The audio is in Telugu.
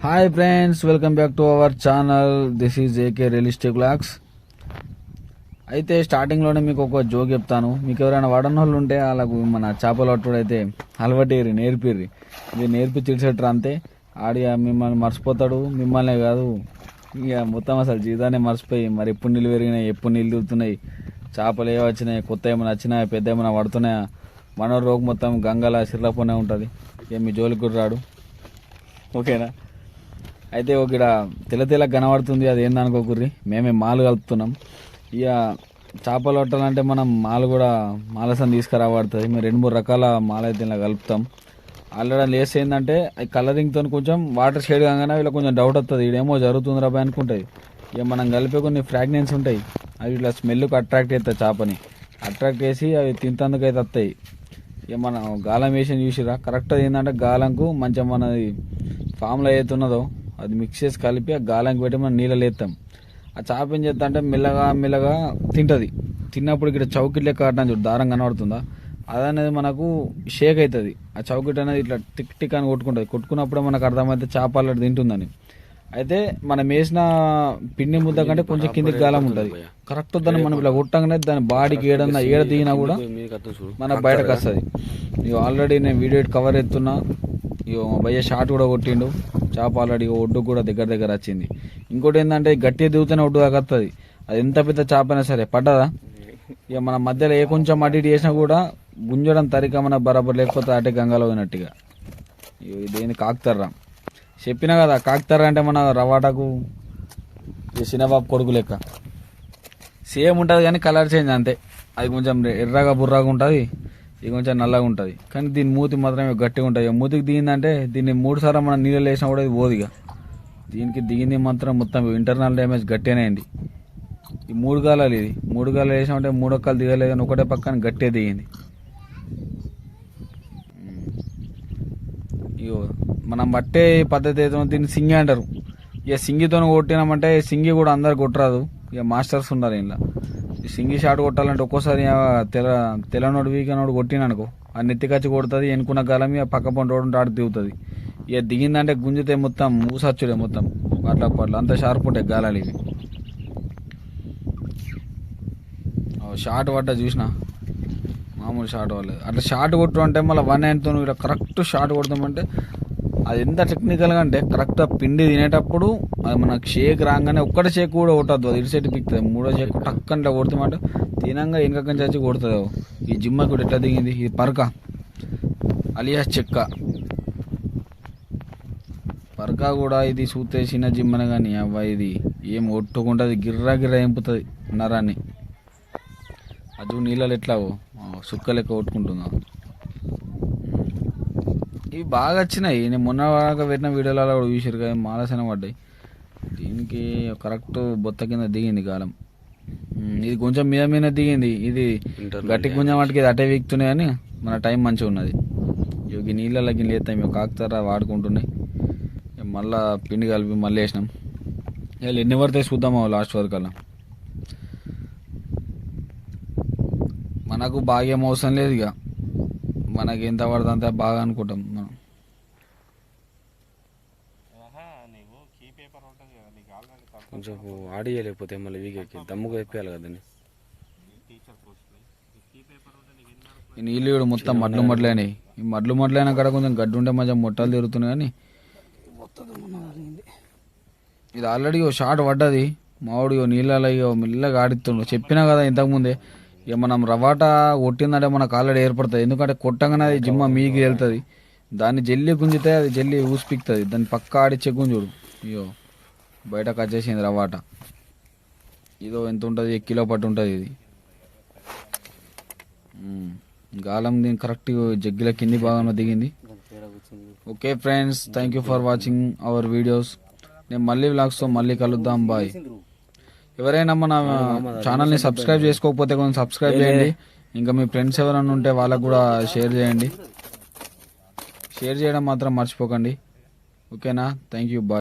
Hi friends, welcome back to our channel. This is AK realistic vlogs. అయితే స్టార్టింగ్లోనే మీకు ఒక జోక్ చెప్తాను. మీకు ఎవరైనా వాడని వాళ్ళు ఉంటే వాళ్ళకు మన చేపలు పట్టుడు అయితే అలవాటేరి నేర్పిర్రి. మీరు నేర్పి తీర్చేటరు అంతే. ఆడి మిమ్మల్ని మర్చిపోతాడు. మిమ్మల్నే కాదు, ఇక మొత్తం అసలు జీవితాన్ని మర్చిపోయి మరి ఎప్పుడు నీళ్ళు పెరిగినాయి, ఎప్పుడు నీళ్ళు దిగుతున్నాయి, చేపలు ఏ వచ్చినాయి, కొత్త ఏమైనా వచ్చినాయా, పెద్ద ఏమైనా పడుతున్నాయా, మన రోగ మొత్తం గంగల సిర్లపోనే ఉంటుంది. ఇక మీ జోలికి కూడా రాడు. ఓకేనా? అయితే ఒక తెల్ల తెల్ల కనబడుతుంది, అది ఏందనుకోకుర్రి, మేమే మాలు కలుపుతున్నాం. ఇక చేపలు పట్టాలంటే మనం మాలు కూడా మాలసం తీసుకురాబడుతుంది. మేము 2-3 రకాల మాల అయితే ఇలా కలుపుతాం. ఆల్రెడీ లేస్ ఏంటంటే కలరింగ్తో కొంచెం వాటర్ షేడ్ కాగానే ఇలా కొంచెం డౌట్ వస్తుంది, ఇదేమో జరుగుతుంది రాబాయ్ అనుకుంటుంది. ఇక మనం కలిపే కొన్ని ఫ్రాగ్రెన్స్ ఉంటాయి, అవి ఇట్లా స్మెల్కి అట్రాక్ట్ అవుతాయి, చేపని అట్రాక్ట్ చేసి అవి తింటందుకు అయితే వస్తాయి. ఇక మనం గాలం వేసి చూసిరా, కరెక్ట్ ఏంటంటే గాలంకు మంచిగా మనది ఫామ్లో అవుతున్నదో అది మిక్స్ చేసి కలిపి ఆ గాలంకి పెట్టి మనం నీళ్ళలో వేస్తాం. ఆ చేప ఏం చేస్తా అంటే మెల్లగా మెల్లగా తింటుంది. తిన్నప్పుడు ఇక్కడ చౌకిట్ లెక్క ఆడటానికి చూడు, దారం కనబడుతుందా, అదనేది మనకు షేక్ అవుతుంది. ఆ చౌకిట్ అనేది ఇట్లా టిక్ టిక్ అని కొట్టుకుంటుంది. కొట్టుకున్నప్పుడే మనకు అర్థమైతే చేప అల్లడి తింటుందని. అయితే మనం వేసిన పిండి ముద్ద కంటే కొంచెం కిందికి గాలం ఉంటుంది. కరెక్ట్ దాన్ని మనం ఇలా కొట్టగానే దాని బాడీకి ఏడ దిగినా కూడా మనకు బయటకు వస్తుంది. ఇక ఆల్రెడీ నేను వీడియో కవర్ ఎత్తున్నా. ఇక మా భయ్య షార్ట్ కూడా కొట్టిండు. చేప ఆల్రెడీ ఒడ్డు కూడా దగ్గర వచ్చింది. ఇంకోటి ఏంటంటే గట్టిగా దిగుతూనే ఒడ్డు దాకా వస్తుంది. అది ఎంత పెద్ద చేప అయినా సరే పడ్డదా, ఇక మన మధ్యలో ఏ కొంచెం అటు ఇటు చేసినా కూడా గుంజడం తరిక మన బరాబర్, లేకపోతే అటే గంగలో పోయినట్టుగా. ఇదేంది కాకుతర్రా, చెప్పినా కదా కాకుతర్రా అంటే మన రవాటాకు చిన్నబాబు కొడుకు లెక్క సేమ్ ఉంటుంది, కానీ కలర్ చేంజ్ అంతే. అది కొంచెం ఎర్రగా బుర్రగా ఉంటుంది, ఇది కొంచెం నల్లగా ఉంటుంది. కానీ దీని మూతి మాత్రమే గట్టిగా ఉంటుంది. మూతికి దిగిందంటే దీన్ని 3 సార్లు మనం నీళ్ళు వేసినా కూడా ఇది పోదిగా. దీనికి దిగింది మాత్రం మొత్తం ఇంటర్నల్ డ్యామేజ్ గట్టిగానే అయింది. ఈ 3 గాలాలు, ఇది 3 గాలాలు వేసామంటే 3 ఒక్కలు దిగలేదు, కానీ ఒకటే పక్కన గట్టిగా దిగింది. ఇగో మనం పట్టే పద్ధతి ఏదో దీన్ని సింగి అంటారు. ఇక సింగితో కొట్టినామంటే సింగి కూడా అందరు కొట్టరాదు, ఇక మాస్టర్స్ ఉన్నారు ఇంట్లో. ఈ సింగి షాట్ కొట్టాలంటే ఒక్కోసారి తెల్లనోడు వీకనోడు కొట్టిననుకో ఆ నెత్తికచ్చి కొడుతుంది. ఎన్నుకున్న గాలం ఇక పక్క పంట రోడ్డు ఆడు దిగుతుంది. ఇక దిగిందంటే గుంజితే మొత్తం ఊసచ్చుడే, మొత్తం పట్ల అంత షార్ప్ ఉంటాయి గాలాలు ఇవి. షార్ట్ పడ్డా చూసిన, మామూలు షార్ట్ పడలేదు. అట్లా షార్ట్ కొట్టు అంటే మళ్ళీ 1 హ్యాండ్తో ఇలా కరెక్ట్ షార్ట్ కొడతామంటే అది ఎంత టెక్నికల్గా అంటే కరెక్ట్గా పిండి తినేటప్పుడు అది మనకు షేక్ రాగానే ఒక్కటి షేక్ కూడా కొట్టద్దు, అది ఇటు సైడ్ పిక్తుంది. 3వ షేక్ టక్కన కొడుతామంటే తినంగా వెనక చచ్చి కొడుతుంది. ఈ జిమ్మ కూడా ఎట్లా దిగింది, ఇది పరక అలియాస్ చెక్క పరక కూడా. ఇది సూతే చిన్న జిమ్మనే కానీ అవ్వ ఇది ఏం కొట్టుకుంటుంది, గిర్రా ఎంపుతుంది నరాన్ని. అది నీళ్ళలో ఎట్లా సుక్క లెక్క కొట్టుకుంటుందా. ఇవి బాగా వచ్చినాయి. నేను మొన్న బాగా పెట్టిన వీడియోలలో కూడా చూసారు కదా, మాలసన పడ్డాయి. దీనికి కరెక్ట్ బొత్త కింద దిగింది గాలం. ఇది కొంచెం మీద దిగింది. ఇది గట్టి కొంచెం వాటికి ఇది అటే వీక్తున్నాయి, కానీ మన టైం మంచిగా ఉన్నది. ఇవి నీళ్ళకి లేస్తాయి, మేము కాకుతారా వాడుకుంటున్నాయి. మళ్ళా పిండి కలిపి మళ్ళీ వేసినాం. వీళ్ళు ఎన్ని పడితే చూద్దామా లాస్ట్ వరకు అలా. మనకు బాగా ఏం అవసరం లేదు, ఇక మనకి ఎంత పడుతుంది అంతే బాగా అనుకుంటాం మనం. కొంచెం ఆడియలేకపోతే మళ్ళీ వీకెక్కి దమ్ముగా ఎప్పాలి కదండి. ఈ నీళ్ళు కూడా మొత్తం మడ్లైనాయి. ఈ మడ్లైన కాడ కొంచెం గడ్డి ఉంటే మంచిగా మొట్టలు తిరుగుతున్నాయి, కానీ ఇది ఆల్రెడీ ఓ షాట్ పడ్డది. మామిడి నీళ్ళలో మెల్లగా ఆడిస్తుండు. చెప్పినా కదా ఇంతకుముందే, ఇక మనం రవాటా కొట్టిందంటే మనకు ఆల్రెడీ ఏర్పడుతుంది. ఎందుకంటే కొట్టగానే అది జిమ్మ మీకి వెళ్తుంది. దాన్ని జల్లి గుంజితే అది జల్లి ఊసిపిక్తుంది. దాన్ని పక్క ఆడిచ్చే గుంజుడు. అయ్యో బయటకు వచ్చేసింది రవాటా. ఇదో ఎంత ఉంటుంది, 1 కిలో పట్టు ఉంటుంది ఇది. గాలం దీని కరెక్ట్ జగ్గిల కింది భాగంలో దిగింది. Okay friends, thank you for watching our videos. నేను మళ్ళీ వ్లాగ్స్తో మళ్ళీ కలుద్దాం. బాయ్. ఎవరైనా మన ఛానల్ని సబ్స్క్రైబ్ చేసుకోకపోతే కొంచెం సబ్స్క్రైబ్ చేయండి. ఇంకా మీ ఫ్రెండ్స్ ఎవరైనా ఉంటే వాళ్ళకు కూడా షేర్ చేయండి. షేర్ చేయడం మాత్రం మర్చిపోకండి. ఓకేనా? Thank you. బాయ్.